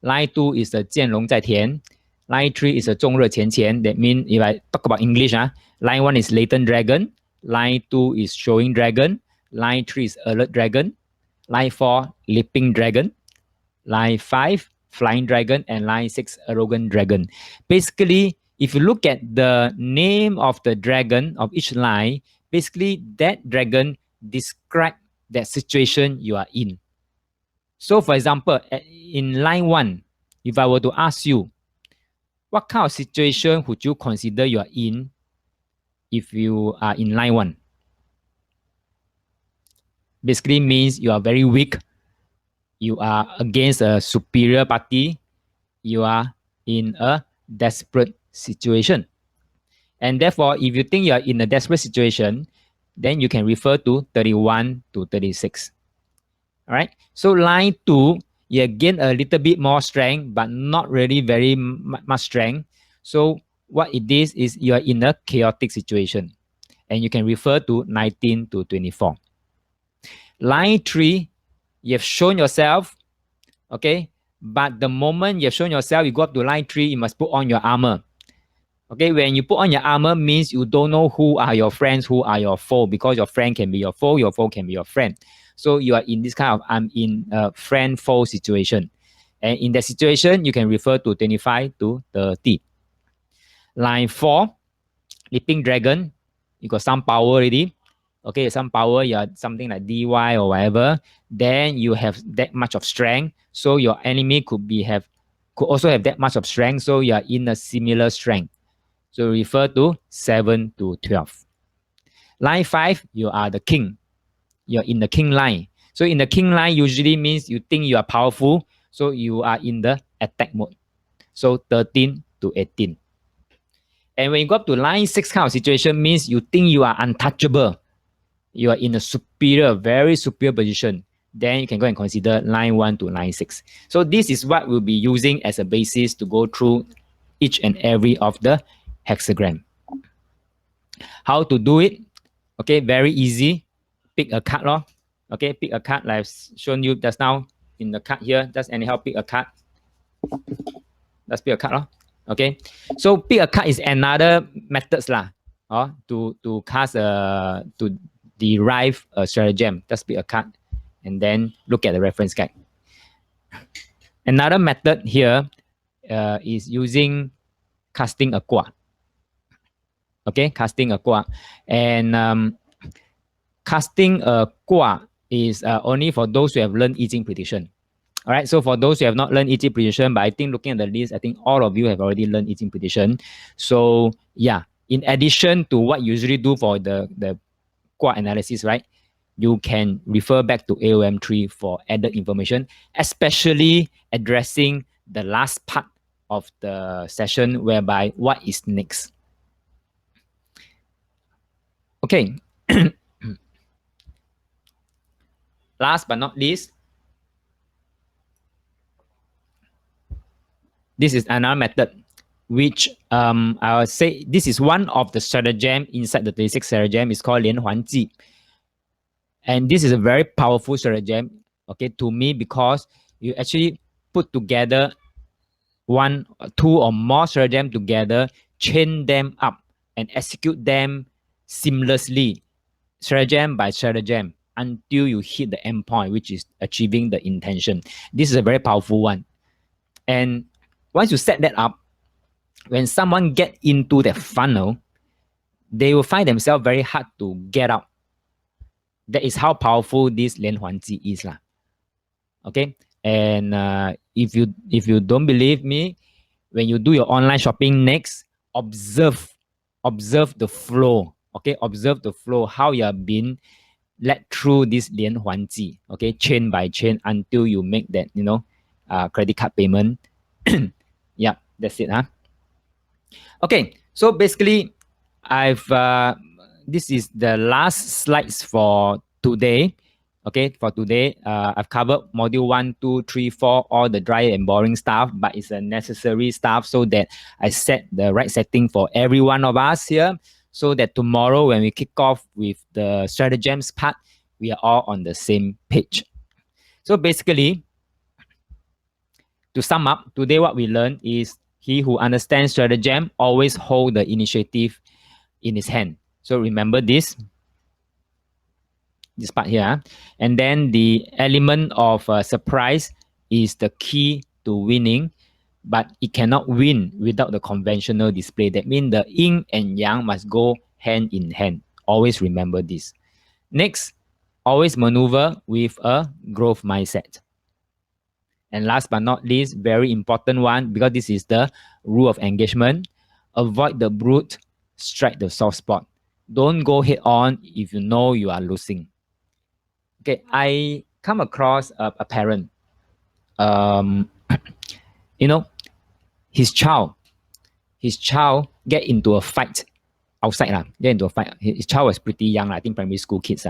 line 2 is the 见龙在田, line 3 is the 众热钱钱. That means, if I talk about English, line 1 is latent dragon, line 2 is showing dragon, line 3 is alert dragon, line 4 leaping dragon, line 5 flying dragon, and line 6 arrogant dragon. Basically, if you look at the name of the dragon of each line, basically that dragon describes that situation you are in. So for example, in line 1, if I were to ask you, what kind of situation would you consider you are in if you are in line 1? Basically means you are very weak, you are against a superior party, you are in a desperate situation. And therefore, if you think you are in a desperate situation, then you can refer to 31 to 36. All right. So line 2, you gain a little bit more strength, but not really very much strength. So what it is you are in a chaotic situation, and you can refer to 19 to 24. Line 3, you have shown yourself, okay, but the moment you have shown yourself, you go up to line 3, you must put on your armor. Okay, when you put on your armor means you don't know who are your friends, who are your foe, because your friend can be your foe can be your friend. So you are in this kind of I'm in a friend foe situation. And in that situation, you can refer to 25 to 30. Line 4, Leaping Dragon, you got some power already. Okay, some power, you are something like DY or whatever. Then you have that much of strength. So your enemy could also have that much of strength. So you are in a similar strength. So refer to 7 to 12. Line 5, you are the king. You're in the king line. So in the king line usually means you think you are powerful. So you are in the attack mode. So 13 to 18. And when you go up to line 6 kind of situation means you think you are untouchable. You are in a superior, very superior position. Then you can go and consider line 1 to line 6. So this is what we'll be using as a basis to go through each and every of the hexagram. How to do it? Okay, very easy. Pick a card, lor. Okay, pick a card like I've shown you just now in the card here. Just anyhow pick a card. Let's pick a card, lor. Okay, so pick a card is another methods lah. To cast to derive a stratagem. Just pick a card and then look at the reference guide. Another method here is using casting a qua. Okay, casting a qua. And casting a qua is only for those who have learned I Ching prediction. All right, so for those who have not learned I Ching prediction, but I think looking at the list, I think all of you have already learned I Ching prediction. So yeah, in addition to what you usually do for the qua analysis, right? You can refer back to AOM3 for added information, especially addressing the last part of the session, whereby what is next. Okay. Last but not least, this is another method, which I would say this is one of the stratagem inside the 36 stratagem. It's called 连环计. And this is a very powerful stratagem, okay, to me, because you actually put together one, two or more stratagem together, chain them up and execute them seamlessly, stratagem by stratagem, until you hit the end point, which is achieving the intention. This is a very powerful one. And once you set that up, when someone get into the funnel, they will find themselves very hard to get out. That is how powerful this 连环计 is lah. Okay, and if you don't believe me, when you do your online shopping next, observe the flow. Okay, observe the flow, how you are being led through this 连环计. Okay, chain by chain until you make that credit card payment. Yeah, that's it, huh? Okay, so basically, this is the last slides for today. Okay, for today, I've covered module 1, 2, 3, 4, all the dry and boring stuff, but it's a necessary stuff so that I set the right setting for every one of us here, so that tomorrow when we kick off with the stratagems part, we are all on the same page. So basically, to sum up, today what we learned is he who understands stratagem always hold the initiative in his hand. So remember this part here. And then the element of surprise is the key to winning, but it cannot win without the conventional display. That means the yin and yang must go hand in hand. Always remember this. Next, always maneuver with a growth mindset. And last but not least, very important one, because this is the rule of engagement, avoid the brute, strike the soft spot. Don't go head on if you know you are losing. Okay, I come across a parent. His child get into a fight outside lah. Get into a fight. His child was pretty young, I think primary school kids.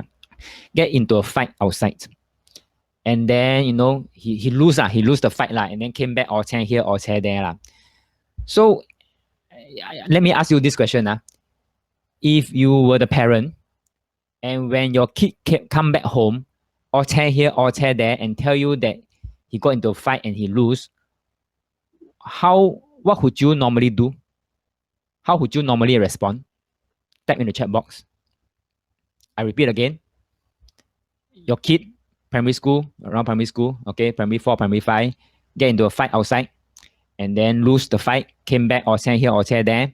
Get into a fight outside. And then, he lose the fight lah, and then came back all chair here, all chair there lah. So, let me ask you this question. If you were the parent, and when your kid come back home, all chair here, all chair there, and tell you that he got into a fight and he lose, what would you normally do? How would you normally respond? Type in the chat box. I repeat again. Your kid primary school, around primary school, okay, primary 4, primary 5, get into a fight outside, and then lose the fight, came back or here or there,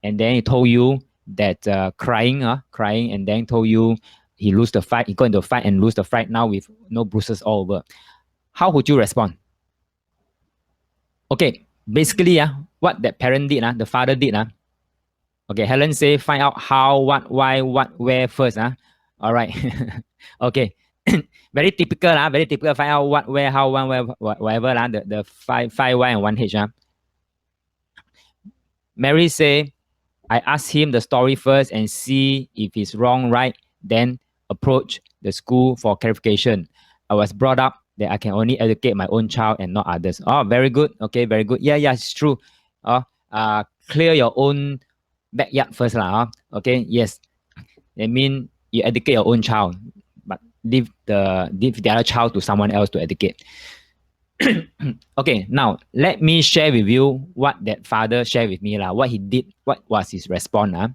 and then he told you that crying, and then told you he lose the fight, he got into a fight and lose the fight now with no bruises all over. How would you respond? Okay, basically, what that parent did, the father did, okay, Helen say find out how, what, why, what, where first. All right. Okay. Very typical, very typical. Find out what, where, how, when, where, whatever. The five Y and one H. Mary say, I ask him the story first and see if he's wrong, right? Then approach the school for clarification. I was brought up that I can only educate my own child and not others. Oh, very good. Okay, very good. Yeah, it's true. Clear your own backyard first. Okay, yes. I mean, you educate your own child, but leave the other child to someone else to educate. Okay, now let me share with you what that father shared with me, what he did, what was his response.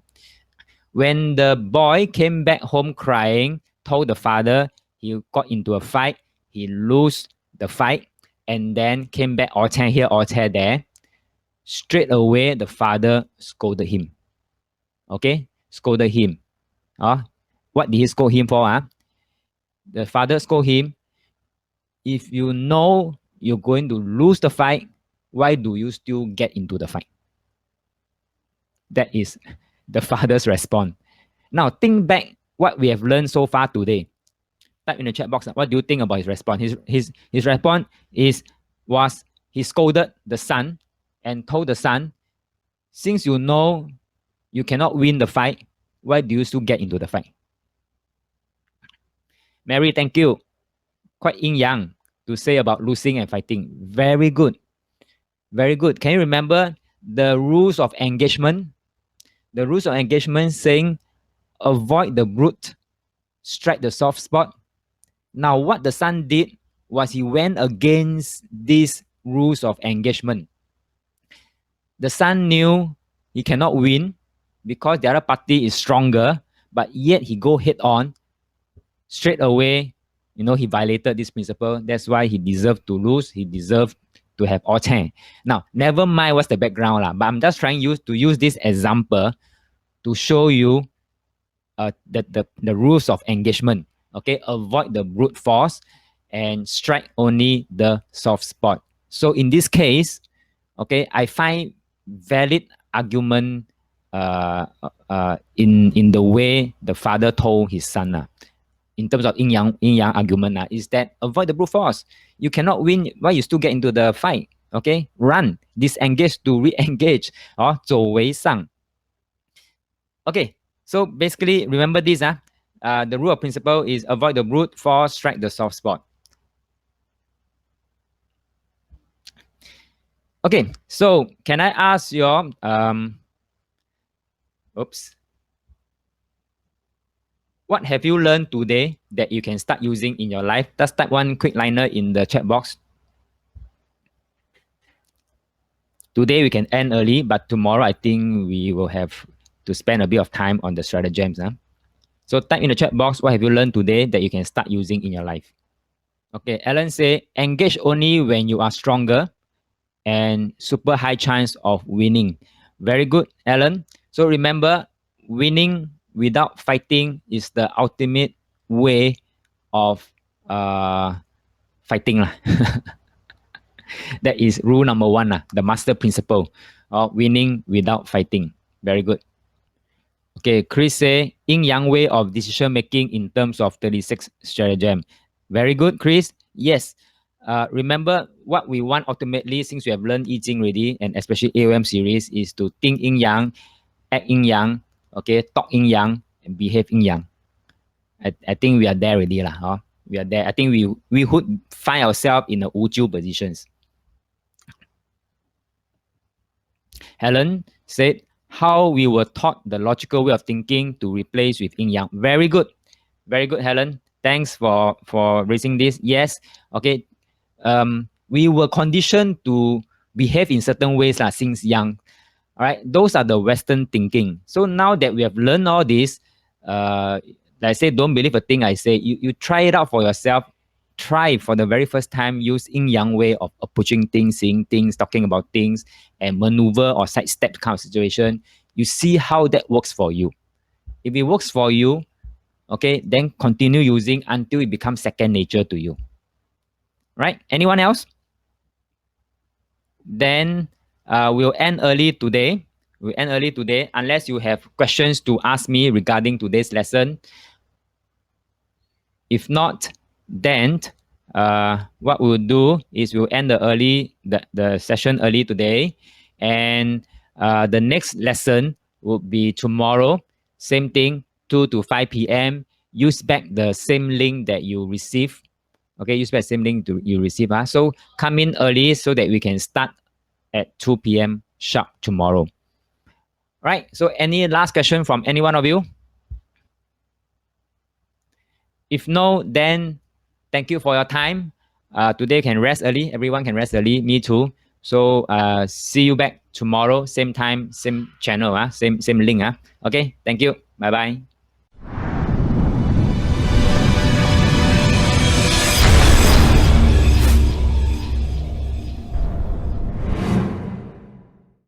When the boy came back home crying, told the father he got into a fight, he lost the fight, and then came back all tear here, all tear there. Straight away, the father scolded him. Okay, scolded him. What did he scold him for? The father scolded him. If you know you're going to lose the fight, why do you still get into the fight? That is the father's response. Now, think back what we have learned so far today. Type in the chat box, what do you think about his response? His response was he scolded the son and told the son, since you know you cannot win the fight, why do you still get into the fight? Mary, thank you. Quite yin yang to say about losing and fighting. Very good. Very good. Can you remember the rules of engagement? The rules of engagement saying avoid the brute, strike the soft spot. Now, what the son did was he went against these rules of engagement. The son knew he cannot win because the other party is stronger, but yet he go head on. Straight away, he violated this principle. That's why he deserved to lose. He deserved to have all 10. Now, never mind what's the background, but I'm just trying to use this example to show you the rules of engagement. Okay, avoid the brute force and strike only the soft spot. So in this case, okay, I find valid argument in the way the father told his son. In terms of yin yang argument, is that avoid the brute force. You cannot win, why you still get into the fight? Okay, run, disengage to re-engage, 走为上. Okay, so basically, remember this. The rule of principle is avoid the brute force, strike the soft spot. Okay, so can I ask your what have you learned today that you can start using in your life? Just type one quick liner in the chat box. Today we can end early, but tomorrow I think we will have to spend a bit of time on the stratagems. So type in the chat box, what have you learned today that you can start using in your life? Okay, Alan say, engage only when you are stronger and super high chance of winning. Very good, Alan. So remember, winning without fighting is the ultimate way of fighting. That is rule number 1, the master principle of winning without fighting. Very good. Okay, Chris say, yin yang way of decision making in terms of 36 stratagem. Very good, Chris. Yes. Remember what we want ultimately, since we have learned I Ching already, and especially AOM series, is to think yin yang, act yin yang, okay, talk yin yang, and behave yin yang. I think we are there already. We are there. I think we would find ourselves in the Wuju positions. Helen said, how we were taught the logical way of thinking to replace with yin yang. Very good. Very good, Helen. Thanks for raising this. Yes. Okay. We were conditioned to behave in certain ways since young. All right. Those are the Western thinking. So now that we have learned all this, like I say, don't believe a thing I say. You try it out for yourself. try for the very first time use yin yang way of approaching things, seeing things, talking about things, and maneuver or sidestep kind of situation. You see how that works for you. If it works for you, okay, then continue using until it becomes second nature to you. Right? Anyone else? Then we'll end early today. We'll end early today unless you have questions to ask me regarding today's lesson. If not, then what we'll do is we'll end the session early today, and the next lesson will be tomorrow. Same thing, 2 to 5 p.m. Use back the same link that you receive. Okay, use back the same link you receive. So come in early so that we can start at 2 p.m. sharp tomorrow. Right. So any last question from any one of you? If no, then thank you for your time. Today can rest early. Everyone can rest early. Me too. So see you back tomorrow, same time, same channel, same link. Okay. Thank you. Bye bye.